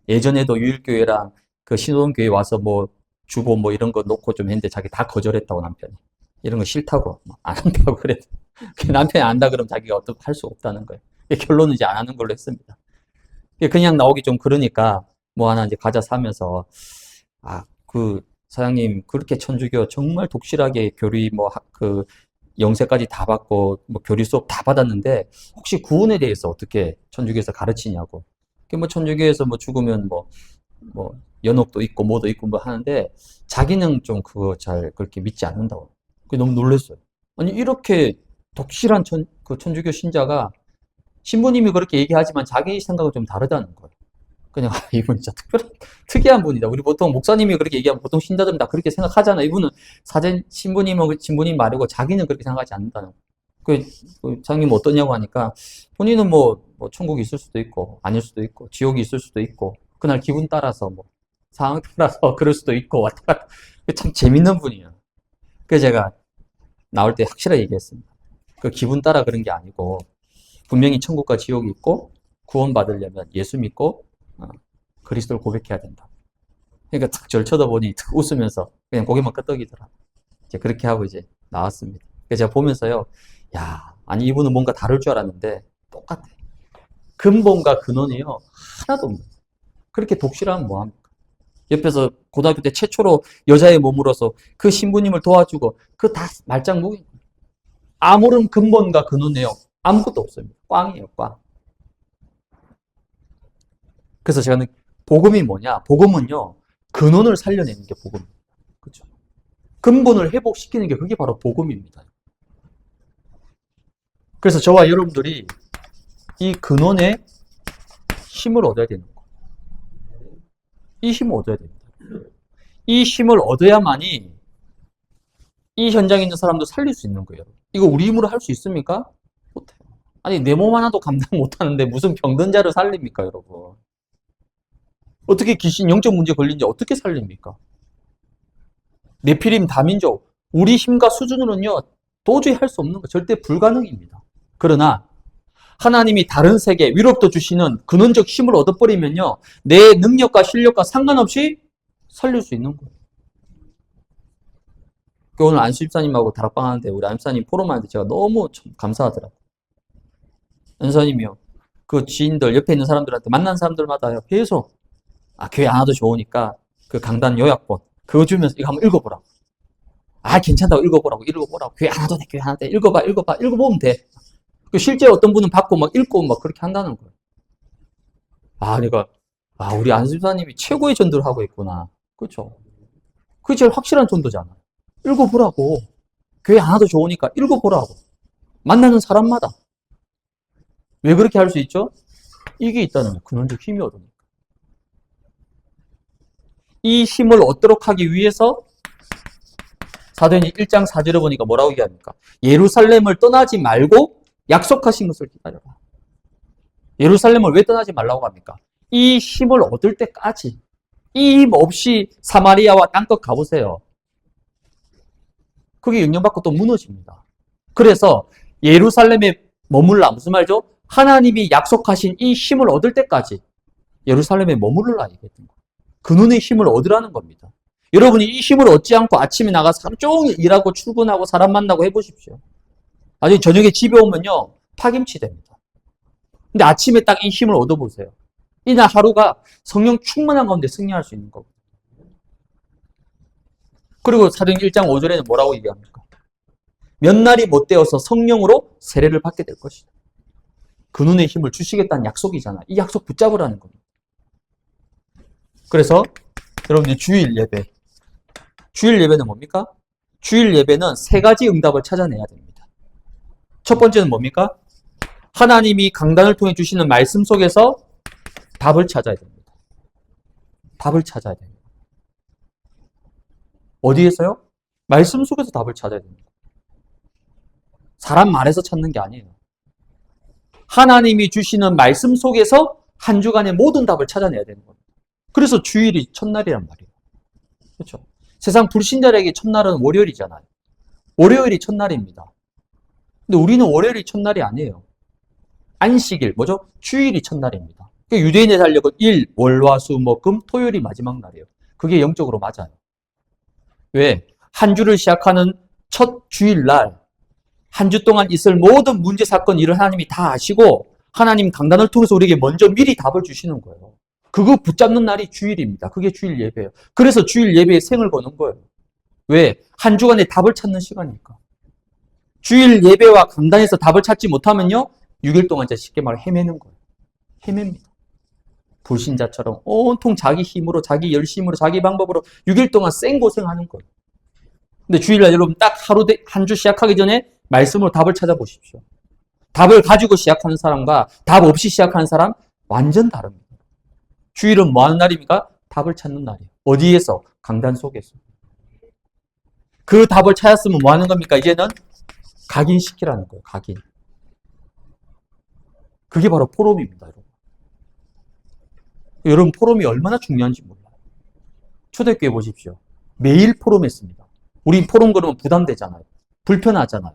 예전에도 유일교회랑 그 신호동교회 와서 뭐 주고 뭐 이런 거 놓고 좀 했는데 자기 다 거절했다고 남편이. 이런 거 싫다고 안 한다고 그랬. 남편이 안 한다 그러면 자기가 어떻게 할 수 없다는 거예요. 결론은 이제 안 하는 걸로 했습니다. 그냥 나오기 좀 그러니까 뭐 하나 이제 과자 사면서 그 사장님 그렇게 천주교 정말 독실하게 교리 뭐 그 영세까지 다 받고 뭐 교리 수업 다 받았는데 혹시 구원에 대해서 어떻게 천주교에서 가르치냐고. 뭐 천주교에서 뭐 죽으면 뭐 연옥도 있고 뭐도 있고 뭐 하는데 자기는 좀 그거 잘 그렇게 믿지 않는다고. 그게 너무 놀랐어요. 아니 이렇게 독실한 그 천주교 신자가 신부님이 그렇게 얘기하지만 자기 생각은 좀 다르다는 거예요. 그냥 이분 진짜 특이한 분이다. 우리 보통 목사님이 그렇게 얘기하면 보통 신자들은 다 그렇게 생각하잖아. 이분은 사전 신부님은 신부님 말이고 자기는 그렇게 생각하지 않는다는 거예요. 그 장님 어떠냐고 하니까 본인은 뭐 천국이 있을 수도 있고 아닐 수도 있고 지옥이 있을 수도 있고 그날 기분 따라서 뭐 상황 따라서 그럴 수도 있고 왔다 갔다. 참 재밌는 분이에요. 그래서 제가 나올 때 확실하게 얘기했습니다. 그 기분 따라 그런 게 아니고 분명히 천국과 지옥이 있고 구원받으려면 예수 믿고 그리스도를 고백해야 된다. 그러니까 탁 절 쳐다보니 탁 웃으면서 그냥 고개만 끄덕이더라. 이제 그렇게 하고 이제 나왔습니다. 그래서 제가 보면서요, 야, 아니 이분은 뭔가 다를 줄 알았는데 똑같아. 근본과 근원이요 하나도 없는. 그렇게 독실하면 뭐합니까? 옆에서 고등학교 때 최초로 여자의 몸으로서 그 신부님을 도와주고 그 다 말짱무기. 아무런 근본과 근원이요 아무것도 없어요. 꽝이에요, 꽝. 그래서 제가 복음이 뭐냐? 복음은요 근원을 살려내는 게 복음입니다. 그렇죠? 근본을 회복시키는 게 그게 바로 복음입니다. 그래서 저와 여러분들이 이 근원의 힘을 얻어야 되는 거예요. 이 힘을 얻어야 됩니다. 이 힘을 얻어야만이 이 현장에 있는 사람도 살릴 수 있는 거예요. 이거 우리 힘으로 할 수 있습니까? 못해요. 아니 내 몸 하나도 감당 못하는데 무슨 병든 자를 살립니까, 여러분? 어떻게 귀신 영적 문제 걸린지 어떻게 살립니까? 네피림 다민족 우리 힘과 수준으로는요 도저히 할 수 없는 거 절대 불가능입니다. 그러나 하나님이 다른 세계 위로부터 주시는 근원적 힘을 얻어버리면요 내 능력과 실력과 상관없이 살릴 수 있는 거예요. 오늘 안수 집사님하고 다락방 하는데 우리 안수 집사님 포럼하는데 제가 너무 참 감사하더라고요. 안수님이요 그 지인들 옆에 있는 사람들한테 만난 사람들마다요 계속 교회 안 와도 좋으니까 그 강단 요약본 그거 주면서 이거 한번 읽어보라고. 괜찮다고 읽어보라고. 교회 안 와도 돼, 교회 안 와도 돼. 읽어봐. 읽어보면 돼. 실제 어떤 분은 받고 막 읽고 막 그렇게 한다는 거예요. 그러니까 우리 안수 집사님이 최고의 전도를 하고 있구나. 그렇죠? 그게 제일 확실한 전도잖아. 읽어보라고. 교회 안 와도 좋으니까 읽어보라고. 만나는 사람마다. 왜 그렇게 할 수 있죠? 이게 있다는 거예요. 근원적 힘이 얻으니까. 이 힘을 얻도록 하기 위해서 사도행전 1장 4절에 보니까 뭐라고 얘기합니까? 예루살렘을 떠나지 말고 약속하신 것을 기다려라. 예루살렘을 왜 떠나지 말라고 합니까? 이 힘을 얻을 때까지 이 힘 없이 사마리아와 땅끝 가보세요. 그게 영향받고 또 무너집니다. 그래서 예루살렘에 머물라. 무슨 말이죠? 하나님이 약속하신 이 힘을 얻을 때까지 예루살렘에 머무르라 얘기했던 거예요. 근원의 힘을 얻으라는 겁니다. 여러분이 이 힘을 얻지 않고 아침에 나가서 하루 종일 일하고 출근하고 사람 만나고 해보십시오. 나중에 저녁에 집에 오면요 파김치 됩니다. 근데 아침에 딱 이 힘을 얻어보세요. 이날 하루가 성령 충만한 가운데 승리할 수 있는 거고. 그리고 사도행전 1장 5절에는 뭐라고 얘기합니까? 몇 날이 못 되어서 성령으로 세례를 받게 될 것이다. 근원의 힘을 주시겠다는 약속이잖아. 이 약속 붙잡으라는 겁니다. 그래서 여러분들 주일 예배는 뭡니까? 주일 예배는 세 가지 응답을 찾아내야 됩니다. 첫 번째는 뭡니까? 하나님이 강단을 통해 주시는 말씀 속에서 답을 찾아야 됩니다. 답을 찾아야 됩니다. 어디에서요? 말씀 속에서 답을 찾아야 됩니다. 사람 말에서 찾는 게 아니에요. 하나님이 주시는 말씀 속에서 한 주간의 모든 답을 찾아내야 되는 겁니다. 그래서 주일이 첫날이란 말이에요. 그렇죠? 세상 불신자에게 첫날은 월요일이잖아요. 월요일이 첫날입니다. 근데 우리는 월요일이 첫날이 아니에요. 안식일, 뭐죠? 주일이 첫날입니다. 그러니까 유대인의 달력은 일, 월, 화, 수, 목, 금, 토요일이 마지막 날이에요. 그게 영적으로 맞아요. 왜? 한 주를 시작하는 첫 주일날 한 주 동안 있을 모든 문제, 사건, 일을 하나님이 다 아시고 하나님 강단을 통해서 우리에게 먼저 미리 답을 주시는 거예요. 그거 붙잡는 날이 주일입니다. 그게 주일 예배예요. 그래서 주일 예배에 생을 거는 거예요. 왜? 한 주간의 답을 찾는 시간이니까. 주일 예배와 강단에서 답을 찾지 못하면요 6일 동안 이제 쉽게 말해 헤매는 거예요. 헤맵니다. 불신자처럼 온통 자기 힘으로 자기 열심으로 자기 방법으로 6일 동안 생고생하는 거예요. 근데 주일날 여러분 딱 하루 한 주 시작하기 전에 말씀으로 답을 찾아보십시오. 답을 가지고 시작하는 사람과 답 없이 시작하는 사람 완전 다릅니다. 주일은 뭐 하는 날입니까? 답을 찾는 날이에요. 어디에서? 강단 속에서. 그 답을 찾았으면 뭐 하는 겁니까? 이제는 각인시키라는 거예요. 각인. 그게 바로 포럼입니다. 여러분. 여러분 포럼이 얼마나 중요한지 몰라요. 초대교회 보십시오. 매일 포럼했습니다. 우린 포럼 그러면 부담되잖아요. 불편하잖아요.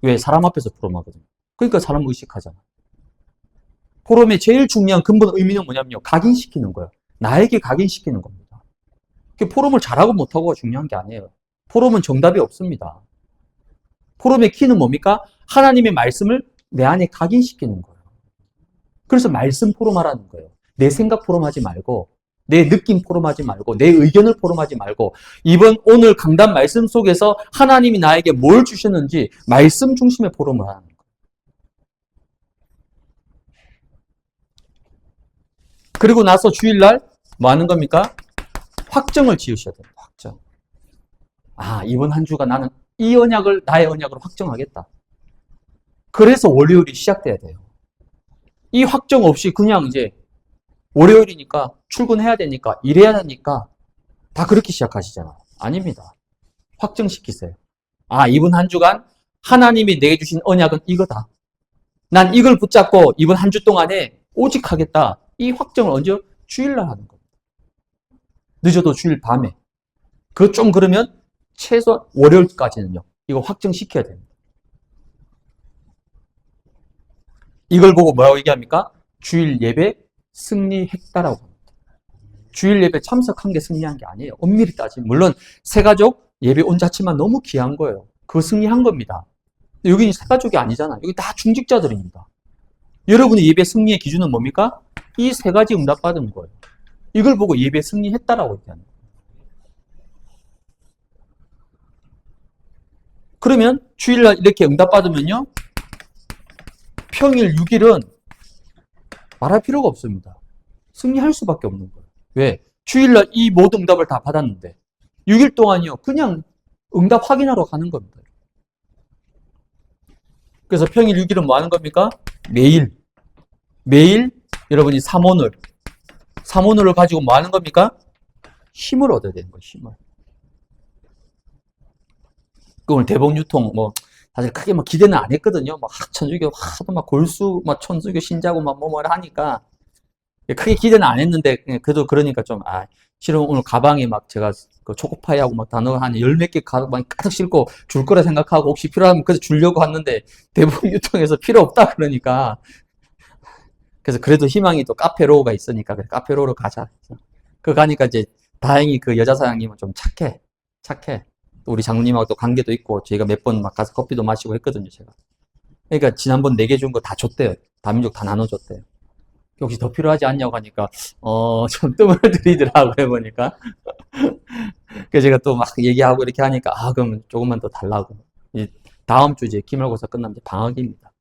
왜? 사람 앞에서 포럼하거든요. 그러니까 사람 의식하잖아요. 포럼의 제일 중요한 근본 의미는 뭐냐면요. 각인시키는 거예요. 나에게 각인시키는 겁니다. 포럼을 잘하고 못하고가 중요한 게 아니에요. 포럼은 정답이 없습니다. 포럼의 키는 뭡니까? 하나님의 말씀을 내 안에 각인시키는 거예요. 그래서 말씀 포럼하라는 거예요. 내 생각 포럼하지 말고, 내 느낌 포럼하지 말고, 내 의견을 포럼하지 말고, 오늘 강단 말씀 속에서 하나님이 나에게 뭘 주셨는지 말씀 중심의 포럼을 하는 거예요. 그리고 나서 주일날 뭐 하는 겁니까? 확정을 지으셔야 돼요. 확정. 이번 한 주가 나는 이 언약을 나의 언약으로 확정하겠다. 그래서 월요일이 시작돼야 돼요. 이 확정 없이 그냥 이제 월요일이니까 출근해야 되니까 일해야 되니까 다 그렇게 시작하시잖아요. 아닙니다. 확정시키세요. 이번 한 주간 하나님이 내게 주신 언약은 이거다. 난 이걸 붙잡고 이번 한 주 동안에 오직 하겠다. 이 확정을 언제? 주일날 하는 겁니다. 늦어도 주일 밤에. 좀 그러면 최소 월요일까지는요. 이거 확정시켜야 됩니다. 이걸 보고 뭐라고 얘기합니까? 주일 예배 승리했다라고 합니다. 주일 예배 참석한 게 승리한 게 아니에요. 엄밀히 따지면. 물론 새가족 예배 온 자체만 너무 귀한 거예요. 그거 승리한 겁니다. 여기는 새가족이 아니잖아요. 여기 다 중직자들입니다. 여러분의 예배 승리의 기준은 뭡니까? 이 세 가지 응답받은 거예요. 이걸 보고 예배 승리했다라고 얘기하는 거예요. 그러면 주일날 이렇게 응답받으면요. 평일 6일은 말할 필요가 없습니다. 승리할 수밖에 없는 거예요. 왜? 주일날 이 모든 응답을 다 받았는데 6일 동안요. 그냥 응답 확인하러 가는 겁니다. 그래서 평일 6일은 뭐 하는 겁니까? 매일 여러분이 삼오늘을 가지고 뭐 하는 겁니까? 힘을 얻어야 되는 거예요. 힘을. 오늘 대복유통 사실 크게 기대는 안 했거든요. 천주교 하도 골수 천주교 신자고 뭐라 하니까 크게 기대는 안 했는데 그래도 그러니까 좀 실은 오늘 가방에 제가 그 초코파이하고 단어 한 열 몇 개 가방 가득 싣고 줄 거라 생각하고 혹시 필요하면 그래서 주려고 왔는데 대복유통에서 필요 없다 그러니까 그래서 그래도 희망이 또 카페로우가 있으니까 그래 카페로우로 가자. 그 가니까 이제 다행히 그 여자 사장님은 좀 착해. 우리 장로님하고 또 관계도 있고 저희가 몇 번 가서 커피도 마시고 했거든요, 제가. 그러니까 지난번 4개 준 거 다 줬대요. 다민족 다 나눠줬대요. 혹시 더 필요하지 않냐고 하니까 좀 뜸을 들이더라고요, 해보니까. 그래서 제가 또 얘기하고 이렇게 하니까 그럼 조금만 더 달라고. 다음 주 이제 기말고사 끝나면 이제 방학입니다.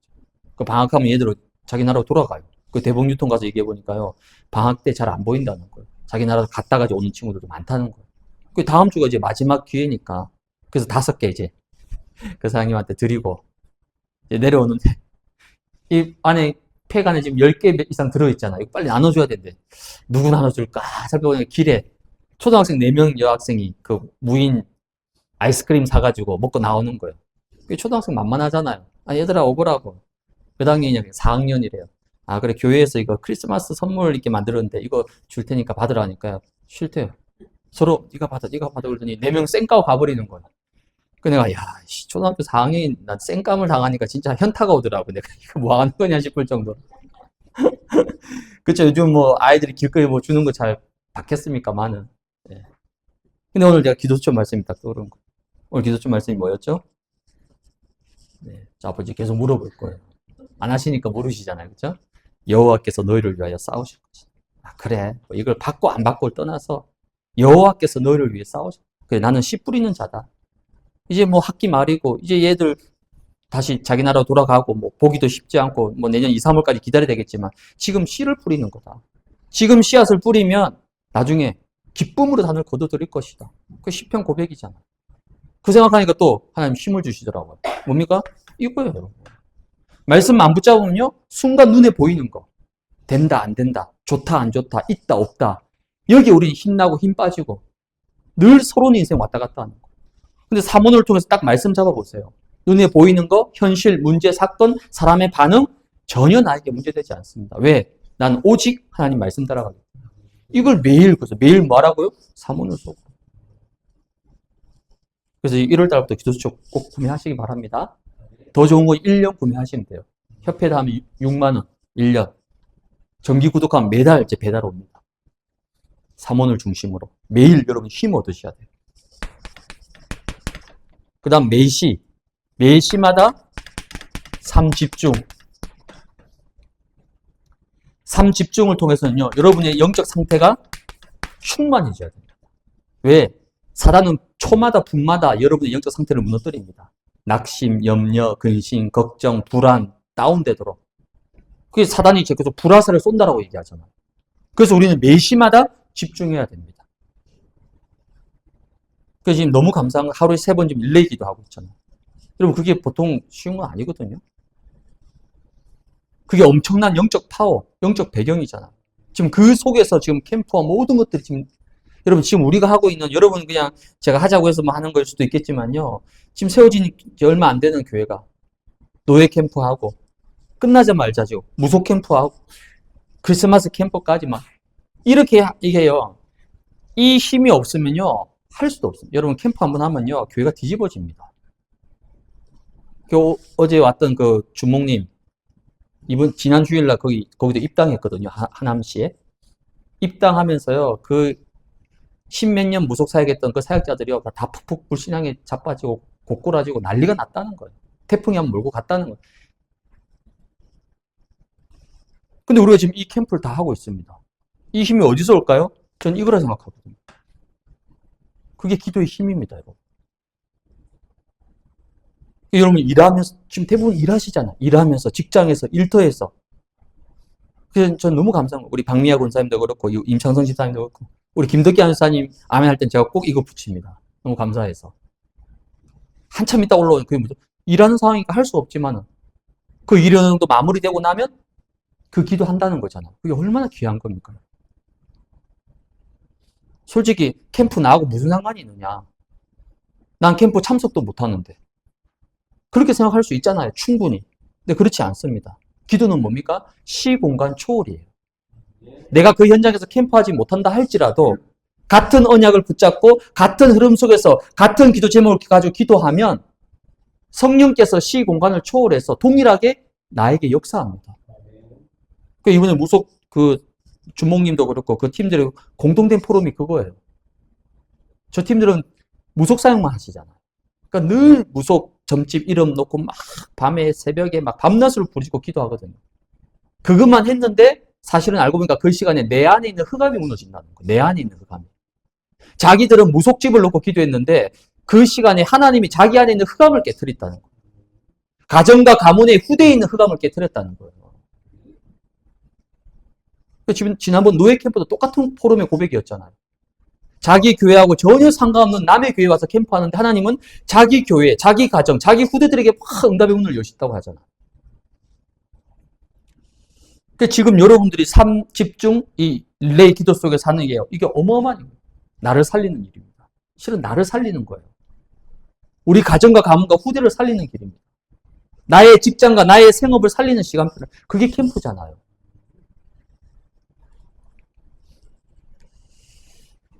그 방학하면 얘들 자기 나라로 돌아가요. 그 대복유통 가서 얘기해보니까요. 방학 때 잘 안 보인다는 거예요. 자기 나라 갔다가 오는 친구들도 많다는 거예요. 그 다음 주가 이제 마지막 기회니까. 그래서 5개 이제 그 사장님한테 드리고 이제 내려오는데 이 안에 팩 안에 지금 10개 이상 들어있잖아요. 이거 빨리 나눠줘야 되는데 누구 나눠줄까 살펴보니까 길에 초등학생 4명 여학생이 그 무인 아이스크림 사가지고 먹고 나오는 거예요. 초등학생 만만하잖아요. 얘들아 오거라고. 몇 학년이냐? 4학년이래요. 그래 교회에서 이거 크리스마스 선물 이렇게 만들었는데 이거 줄 테니까 받으라니까요. 싫대요. 서로 네가 받아 그러더니 4명 쌩까고 가버리는 거야. 그 내가 초등학교 4학년이 난 쌩감을 당하니까 진짜 현타가 오더라고. 내가 이거 뭐 하는 거냐 싶을 정도로. 그쵸. 요즘 아이들이 길거리 주는 거 잘 받겠습니까? 많은. 예. 근데 오늘 제가 기도처 말씀이 딱 떠오른 거. 오늘 기도처 말씀이 뭐였죠? 네. 아버지 계속 물어볼 거예요. 안 하시니까 모르시잖아요. 그쵸? 여호와께서 너희를 위하여 싸우실 것이다. 그래. 이걸 받고 안 받고를 떠나서 여호와께서 너희를 위해 싸우실. 그래, 나는 씨 뿌리는 자다. 이제 학기 말이고 이제 얘들 다시 자기 나라로 돌아가고 보기도 쉽지 않고 내년 2, 3월까지 기다려야 되겠지만 지금 씨를 뿌리는 거다. 지금 씨앗을 뿌리면 나중에 기쁨으로 단을 거둬들일 것이다. 그 시편 고백이잖아. 그 생각하니까 또 하나님 힘을 주시더라고요. 뭡니까? 이거예요. 말씀 안 붙잡으면요 순간 눈에 보이는 거 된다 안 된다 좋다 안 좋다 있다 없다 여기 우리는 힘나고 힘 빠지고 늘 서로는 인생 왔다 갔다 하는 거. 근데 사문을 통해서 딱 말씀 잡아보세요. 눈에 보이는 거, 현실, 문제, 사건, 사람의 반응 전혀 나에게 문제되지 않습니다. 왜? 난 오직 하나님 말씀 따라가기 때문에. 이걸 매일, 그래서 매일 뭐 하라고요? 사문을 쏘고. 그래서 1월 달부터 기도수첩 꼭 구매하시기 바랍니다. 더 좋은 건 1년 구매하시면 돼요. 협회다 하면 6만원, 1년. 정기 구독하면 매달 이제 배달 옵니다. 사문을 중심으로. 매일 여러분 힘 얻으셔야 돼요. 그 다음 매시마다 3집중. 3집중을 통해서는요, 여러분의 영적 상태가 충만해져야 됩니다. 왜? 사단은 초마다 분마다 여러분의 영적 상태를 무너뜨립니다. 낙심, 염려, 근심, 걱정, 불안, 다운되도록. 그게 사단이 계속 불화살을 쏜다라고 얘기하잖아요. 그래서 우리는 매시마다 집중해야 됩니다. 그래서 지금 너무 감사한 건 하루에 3번 지금 릴레이 기도하고 있잖아요. 여러분, 그게 보통 쉬운 건 아니거든요. 그게 엄청난 영적 파워, 영적 배경이잖아요. 지금 그 속에서 지금 캠프와 모든 것들이 지금, 여러분, 지금 우리가 하고 있는, 여러분 그냥 제가 하자고 해서 뭐 하는 걸 수도 있겠지만요. 지금 세워진 지 얼마 안 되는 교회가 노예 캠프하고, 끝나자마자 지금 무속 캠프하고, 크리스마스 캠프까지만. 이렇게, 이게요. 이 힘이 없으면요. 할 수도 없습니다. 여러분, 캠프 한번 하면요. 교회가 뒤집어집니다. 어제 왔던 그 주목님, 지난 주일날 거기도 입당했거든요. 하남시에. 입당하면서요, 그, 십몇 년 무속 사역했던 그 사역자들이요, 다 푹푹 불신앙에 자빠지고, 고꾸라지고 난리가 났다는 거예요. 태풍이 한번 몰고 갔다는 거예요. 근데 우리가 지금 이 캠프를 다 하고 있습니다. 이 힘이 어디서 올까요? 전 이거라 생각하거든요. 그게 기도의 힘입니다, 여러분. 여러분, 일하면서, 지금 대부분 일하시잖아요. 일하면서, 직장에서, 일터에서. 그래서 전 너무 감사한 거예요. 우리 박미아 권사님도 그렇고, 임창성 집사님도 그렇고, 우리 김덕기 안사님 아멘 할 땐 제가 꼭 이거 붙입니다. 너무 감사해서. 한참 있다 올라오는 그게 뭐죠? 일하는 상황이니까 할 수 없지만은, 그 일정도 마무리되고 나면 그 기도한다는 거잖아요. 그게 얼마나 귀한 겁니까? 솔직히 캠프 나하고 무슨 상관이 있느냐. 난 캠프 참석도 못 하는데. 그렇게 생각할 수 있잖아요. 충분히. 근데 그렇지 않습니다. 기도는 뭡니까? 시공간 초월이에요. 내가 그 현장에서 캠프하지 못한다 할지라도 같은 언약을 붙잡고 같은 흐름 속에서 같은 기도 제목을 가지고 기도하면 성령께서 시공간을 초월해서 동일하게 나에게 역사합니다. 이번에 무속 주목님도 그렇고 그 팀들의 공동된 포럼이 그거예요. 저 팀들은 무속 사역만 하시잖아요. 그러니까 늘 무속 점집 이름 놓고 막 밤에 새벽에 막 밤낮을 부르짖고 기도하거든요. 그것만 했는데 사실은 알고 보니까 그 시간에 내 안에 있는 흑암이 무너진다는 거예요. 내 안에 있는 흑암이. 자기들은 무속집을 놓고 기도했는데 그 시간에 하나님이 자기 안에 있는 흑암을 깨트렸다는 거예요. 가정과 가문의 후대에 있는 흑암을 깨트렸다는 거예요. 지난번 노예 캠프도 똑같은 포럼의 고백이었잖아요. 자기 교회하고 전혀 상관없는 남의 교회에 와서 캠프하는데 하나님은 자기 교회, 자기 가정, 자기 후대들에게 막 응답의 문을 여셨다고 하잖아요. 지금 여러분들이 집중, 이 릴레이 기도 속에 사는 게요. 이게 어마어마한 일이에요. 나를 살리는 일입니다. 실은 나를 살리는 거예요. 우리 가정과 가문과 후대를 살리는 길입니다. 나의 직장과 나의 생업을 살리는 시간표를. 그게 캠프잖아요.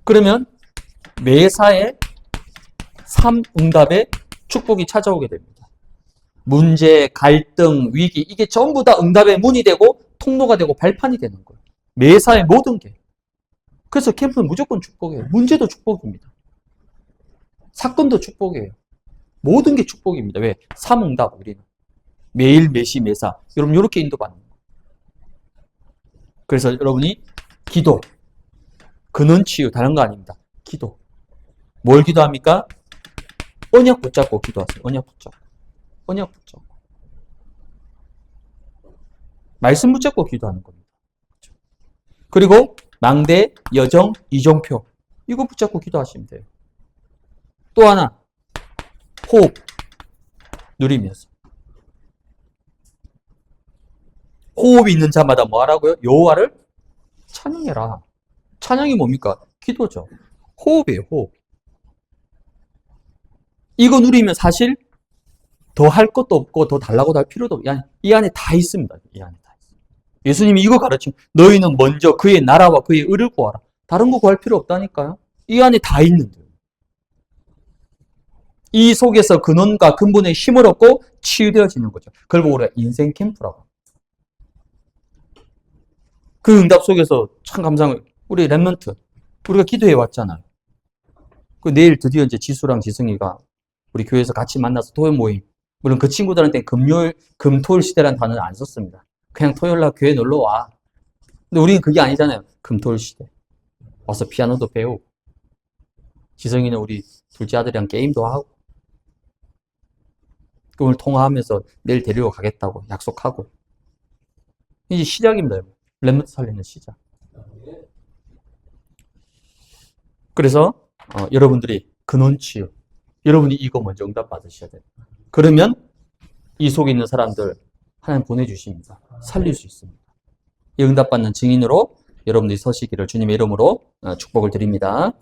그러면 매사에 3응답의 축복이 찾아오게 됩니다. 문제, 갈등, 위기 이게 전부 다 응답의 문이 되고 통로가 되고 발판이 되는 거예요. 매사의 모든 게. 그래서 캠프는 무조건 축복이에요. 문제도 축복입니다. 사건도 축복이에요. 모든 게 축복입니다. 왜? 3응답 우리는. 매일, 매시, 매사. 여러분 이렇게 인도받는 거예요. 그래서 여러분이 기도, 근원 치유 다른 거 아닙니다. 기도. 뭘 기도합니까? 언약 붙잡고 기도하세요. 언약 붙잡고. 언약 붙잡고. 말씀 붙잡고 기도하는 겁니다. 그리고 망대, 여정, 이정표. 이거 붙잡고 기도하시면 돼요. 또 하나. 호흡. 누리면서. 호흡이 있는 자마다 뭐 하라고요? 여호와를 찬양해라. 찬양이 뭡니까? 기도죠. 호흡이에요, 호흡. 이거 누리면 사실 더 할 것도 없고 더 달라고도 할 필요도 없고 이 안에 다 있습니다. 이 안에 다 있습니다. 예수님이 이거 가르치면 너희는 먼저 그의 나라와 그의 의를 구하라. 다른 거 구할 필요 없다니까요. 이 안에 다 있는데요. 이 속에서 근원과 근본의 힘을 얻고 치유되어지는 거죠. 그걸 보고 우리가 인생 캠프라고. 그 응답 속에서 참 감사한 우리 랩런트 우리가 기도해 왔잖아요. 그 내일 드디어 이제 지수랑 지승이가 우리 교회에서 같이 만나서 토요 모임. 물론 그 친구들한테 금요일, 금토일 시대라는 단어는 안 썼습니다. 그냥 토요일 날 교회 놀러 와. 근데 우리는 그게 아니잖아요. 금토일 시대. 와서 피아노도 배우고. 지성이는 우리 둘째 아들이랑 게임도 하고. 오늘 통화하면서 내일 데리러 가겠다고 약속하고. 이제 시작입니다. 랩런트 살리는 시작. 그래서 여러분들이 근원치유. 여러분이 이거 먼저 응답 받으셔야 돼요. 그러면 이 속에 있는 사람들 하나님 보내주십니다. 살릴 수 있습니다. 이 응답받는 증인으로 여러분들이 서시기를 주님의 이름으로 축복을 드립니다.